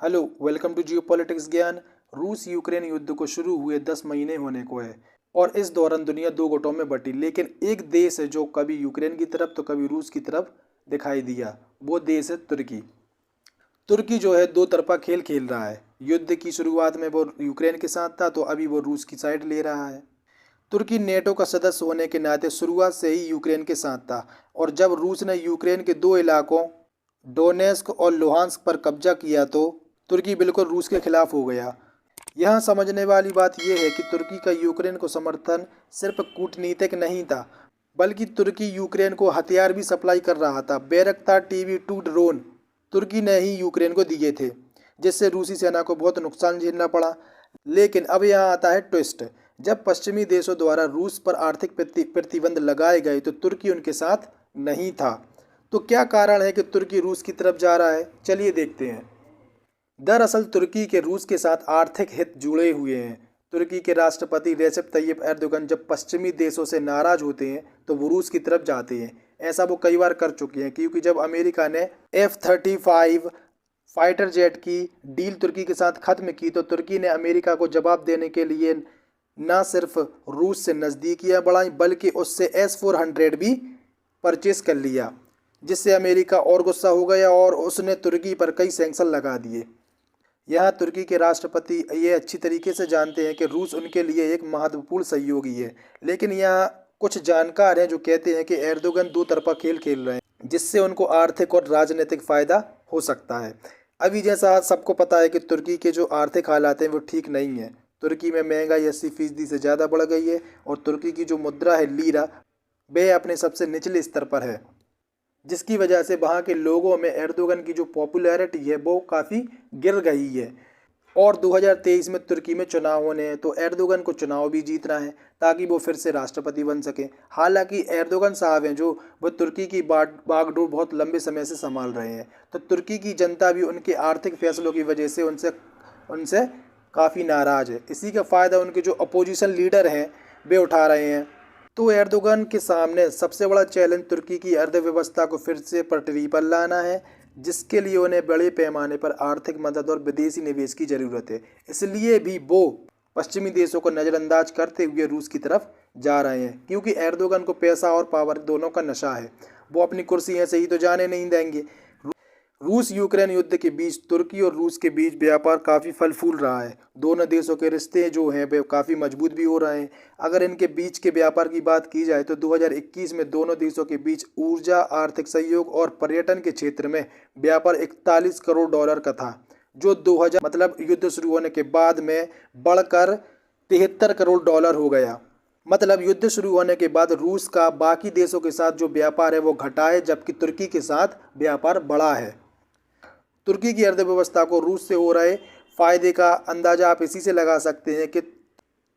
Hello, welcome to geopolitics ज्ञान। रूस Ukraine युद्ध को शुरू हुए 10 महीने होने को है और इस दौरान दुनिया दो गुटों में बटी, लेकिन एक देश है जो कभी यूक्रेन की तरफ तो कभी रूस की तरफ दिखाई दिया। वो देश है तुर्की। तुर्की जो है दो तरफा खेल खेल रहा है। युद्ध की शुरुआत में वो यूक्रेन के साथ था, तो अभी वो रूस की साइड ले रहा है। तुर्की नेटो का सदस्य होने के नाते शुरुआत से ही यूक्रेन के साथ था, और जब रूस ने यूक्रेन के दो इलाकों डोनेस्क और लुहांस्क पर कब्जा किया तो तुर्की बिल्कुल रूस के खिलाफ हो गया। यहाँ समझने वाली बात यह है कि तुर्की का यूक्रेन को समर्थन सिर्फ कूटनीतिक नहीं था, बल्कि तुर्की यूक्रेन को हथियार भी सप्लाई कर रहा था। बैरक्तार TB2 ड्रोन तुर्की ने ही यूक्रेन को दिए थे, जिससे रूसी सेना को बहुत नुकसान झेलना पड़ा। लेकिन अब यहाँ आता है ट्विस्ट। जब पश्चिमी देशों द्वारा रूस पर आर्थिक प्रतिबंध लगाए गए तो तुर्की उनके साथ नहीं था। तो क्या कारण है कि तुर्की रूस की तरफ जा रहा है? चलिए देखते हैं। दरअसल तुर्की के रूस के साथ आर्थिक हित जुड़े हुए हैं। तुर्की के राष्ट्रपति रेसिप तैयब एर्दोगन जब पश्चिमी देशों से नाराज होते हैं तो वो रूस की तरफ जाते हैं। ऐसा वो कई बार कर चुके हैं, क्योंकि जब अमेरिका ने F-35 फाइटर जेट की डील तुर्की के साथ खत्म की तो तुर्की ने अमेरिका को जवाब देने के लिए न सिर्फ रूस से नज़दीकियाँ बढ़ाई, बल्कि उससे S-400 भी परचेस कर लिया, जिससे अमेरिका और गुस्सा हो गया और उसने तुर्की पर कई सैंक्शन लगा दिए। यहाँ तुर्की के राष्ट्रपति ये अच्छी तरीके से जानते हैं कि रूस उनके लिए एक महत्वपूर्ण सहयोगी है, लेकिन यहाँ कुछ जानकार हैं जो कहते हैं कि एर्दोगन दो तरफा खेल खेल रहे हैं, जिससे उनको आर्थिक और राजनीतिक फ़ायदा हो सकता है। अभी जैसा सबको पता है कि तुर्की के जो आर्थिक हालात हैं वो ठीक नहीं है। तुर्की में महंगाई 80% से ज़्यादा बढ़ गई है और तुर्की की जो मुद्रा है लीरा, वह अपने सबसे निचले स्तर पर है, जिसकी वजह से वहाँ के लोगों में एर्दोगन की जो पॉपुलैरिटी है वो काफ़ी गिर गई है। और 2023 में तुर्की में चुनाव होने हैं, तो एर्दोगन को चुनाव भी जीतना है ताकि वो फिर से राष्ट्रपति बन सके। हालांकि एर्दोगन साहब हैं जो वो तुर्की की बागडोर बहुत लंबे समय से संभाल रहे हैं, तो तुर्की की जनता भी उनके आर्थिक फैसलों की वजह से उनसे काफ़ी नाराज़ है। इसी का फ़ायदा उनके जो अपोजिशन लीडर हैं वे उठा रहे हैं। तो एर्दोगन के सामने सबसे बड़ा चैलेंज तुर्की की अर्थव्यवस्था को फिर से पटरी पर लाना है, जिसके लिए उन्हें बड़े पैमाने पर आर्थिक मदद और विदेशी निवेश की ज़रूरत है। इसलिए भी वो पश्चिमी देशों को नज़रअंदाज करते हुए रूस की तरफ जा रहे हैं, क्योंकि एर्दोगन को पैसा और पावर दोनों का नशा है। वो अपनी कुर्सी ऐसे ही तो जाने नहीं देंगे। रूस यूक्रेन युद्ध के बीच तुर्की और रूस के बीच व्यापार काफ़ी फल फूल रहा है। दोनों देशों के रिश्ते जो हैं वे काफ़ी मजबूत भी हो रहे हैं। अगर इनके बीच के व्यापार की बात की जाए तो 2021 में दोनों देशों के बीच ऊर्जा, आर्थिक सहयोग और पर्यटन के क्षेत्र में व्यापार 41 करोड़ डॉलर का था, जो 2000 मतलब युद्ध शुरू होने के बाद में बढ़कर 73 करोड़ डॉलर हो गया। मतलब युद्ध शुरू होने के बाद रूस का बाकी देशों के साथ जो व्यापार है वो घटा है, जबकि तुर्की के साथ व्यापार बढ़ा है। तुर्की की अर्थव्यवस्था को रूस से हो रहे फायदे का अंदाजा आप इसी से लगा सकते हैं कि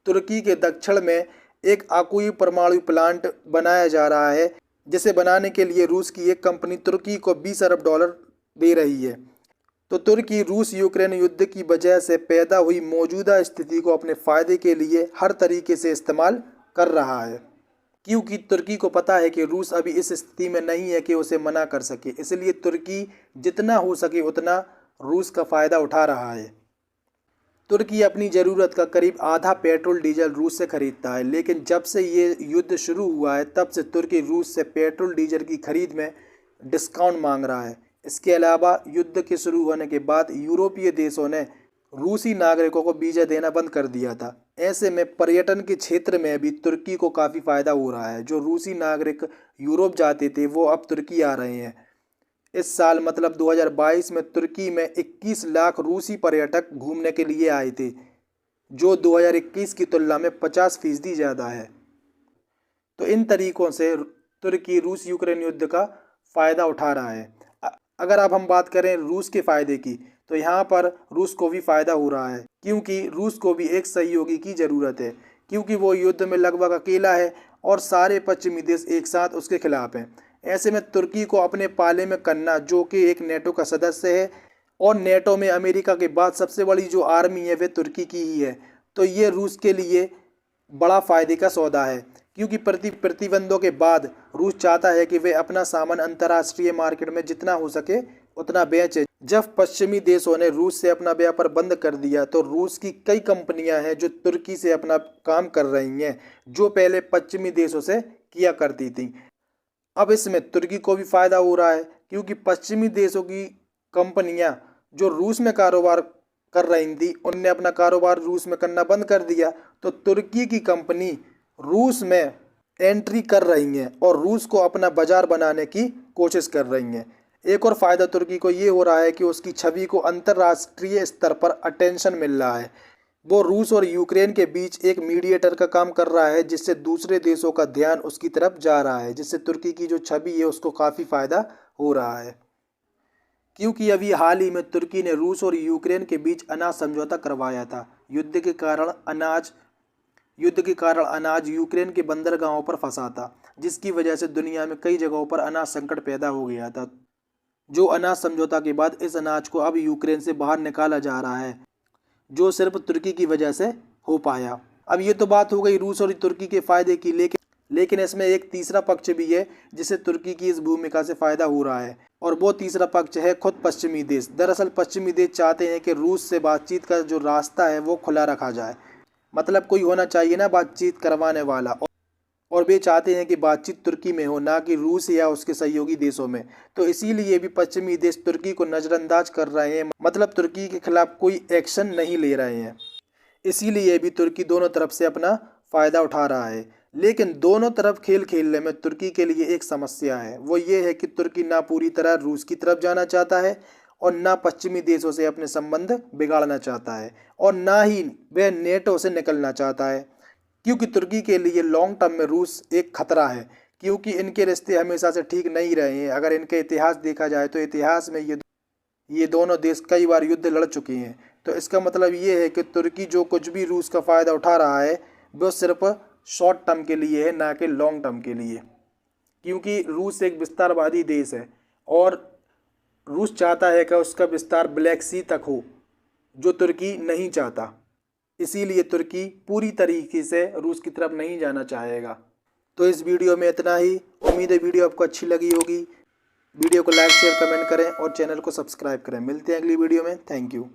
तुर्की के दक्षिण में एक आकुई परमाणु प्लांट बनाया जा रहा है, जिसे बनाने के लिए रूस की एक कंपनी तुर्की को 20 अरब डॉलर दे रही है। तो तुर्की रूस यूक्रेन युद्ध की वजह से पैदा हुई मौजूदा स्थिति को अपने फायदे के लिए हर तरीके से इस्तेमाल कर रहा है, क्योंकि तुर्की को पता है कि रूस अभी इस स्थिति में नहीं है कि उसे मना कर सके। इसलिए तुर्की जितना हो सके उतना रूस का फ़ायदा उठा रहा है। तुर्की अपनी ज़रूरत का करीब आधा पेट्रोल डीजल रूस से खरीदता है, लेकिन जब से ये युद्ध शुरू हुआ है तब से तुर्की रूस से पेट्रोल डीजल की खरीद में डिस्काउंट मांग रहा है। इसके अलावा युद्ध के शुरू होने के बाद यूरोपीय देशों ने रूसी नागरिकों को वीज़ा देना बंद कर दिया था। ऐसे में पर्यटन के क्षेत्र में भी तुर्की को काफ़ी फ़ायदा हो रहा है। जो रूसी नागरिक यूरोप जाते थे वो अब तुर्की आ रहे हैं। इस साल मतलब 2022 में तुर्की में 21 लाख रूसी पर्यटक घूमने के लिए आए थे, जो 2021 की तुलना में 50% ज़्यादा है। तो इन तरीक़ों से तुर्की रूस यूक्रेन युद्ध का फ़ायदा उठा रहा है। अगर अब हम बात करें रूस के फ़ायदे की, तो यहाँ पर रूस को भी फ़ायदा हो रहा है, क्योंकि रूस को भी एक सहयोगी की ज़रूरत है, क्योंकि वो युद्ध में लगभग अकेला है और सारे पश्चिमी देश एक साथ उसके खिलाफ हैं। ऐसे में तुर्की को अपने पाले में करना, जो कि एक नेटो का सदस्य है और नेटो में अमेरिका के बाद सबसे बड़ी जो आर्मी है वह तुर्की की ही है, तो ये रूस के लिए बड़ा फ़ायदे का सौदा है। क्योंकि प्रतिबंधों के बाद रूस चाहता है कि वे अपना सामान अंतर्राष्ट्रीय मार्केट में जितना हो सके उतना बेचे। जब पश्चिमी देशों ने रूस से अपना व्यापार बंद कर दिया तो रूस की कई कंपनियां हैं जो तुर्की से अपना काम कर रही हैं, जो पहले पश्चिमी देशों से किया करती थी। अब इसमें तुर्की को भी फायदा हो रहा है, क्योंकि पश्चिमी देशों की कंपनियां जो रूस में कारोबार कर रही थी उनने अपना कारोबार रूस में करना बंद कर दिया, तो तुर्की की कंपनी रूस में एंट्री कर रही हैं और रूस को अपना बाजार बनाने की कोशिश कर रही हैं। एक और फायदा तुर्की को ये हो रहा है कि उसकी छवि को अंतर्राष्ट्रीय स्तर पर अटेंशन मिल रहा है। वो रूस और यूक्रेन के बीच एक मीडिएटर का काम कर रहा है, जिससे दूसरे देशों का ध्यान उसकी तरफ जा रहा है, जिससे तुर्की की जो छवि है उसको काफ़ी फायदा हो रहा है। क्योंकि अभी हाल ही में तुर्की ने रूस और यूक्रेन के बीच अनाज समझौता करवाया था। युद्ध के कारण अनाज यूक्रेन के बंदरगाहों पर फंसा था, जिसकी वजह से दुनिया में कई जगहों पर अनाज संकट पैदा हो गया था। जो अनाज समझौता के बाद इस अनाज को अब यूक्रेन से बाहर निकाला जा रहा है, जो सिर्फ तुर्की की वजह से हो पाया। अब ये तो बात हो गई रूस और तुर्की के फायदे की, लेकिन इसमें एक तीसरा पक्ष भी है जिससे तुर्की की इस भूमिका से फायदा हो रहा है, और वो तीसरा पक्ष है खुद पश्चिमी देश। दरअसल पश्चिमी देश चाहते हैं कि रूस से बातचीत का जो रास्ता है वो खुला रखा जाए, मतलब कोई होना चाहिए ना बातचीत करवाने वाला, और वे चाहते हैं कि बातचीत तुर्की में हो, ना कि रूस या उसके सहयोगी देशों में। तो इसीलिए भी पश्चिमी देश तुर्की को नज़रअंदाज कर रहे हैं, मतलब तुर्की के खिलाफ कोई एक्शन नहीं ले रहे हैं। इसीलिए भी तुर्की दोनों तरफ से अपना फ़ायदा उठा रहा है। लेकिन दोनों तरफ खेल खेलने में तुर्की के लिए एक समस्या है, वो ये है कि तुर्की ना पूरी तरह रूस की तरफ जाना चाहता है और ना पश्चिमी देशों से अपने संबंध बिगाड़ना चाहता है, और ना ही वह नेटो से निकलना चाहता है, क्योंकि तुर्की के लिए लॉन्ग टर्म में रूस एक खतरा है, क्योंकि इनके रिश्ते हमेशा से ठीक नहीं रहे हैं। अगर इनके इतिहास देखा जाए तो इतिहास में ये दोनों देश कई बार युद्ध लड़ चुके हैं। तो इसका मतलब ये है कि तुर्की जो कुछ भी रूस का फ़ायदा उठा रहा है वो सिर्फ शॉर्ट टर्म के लिए है, ना कि लॉन्ग टर्म के लिए, क्योंकि रूस एक विस्तारवादी देश है और रूस चाहता है कि उसका विस्तार ब्लैक सी तक हो, जो तुर्की नहीं चाहता। इसीलिए तुर्की पूरी तरीके से रूस की तरफ नहीं जाना चाहेगा। तो इस वीडियो में इतना ही। उम्मीद है वीडियो आपको अच्छी लगी होगी। वीडियो को लाइक शेयर कमेंट करें और चैनल को सब्सक्राइब करें। मिलते हैं अगली वीडियो में। Thank you.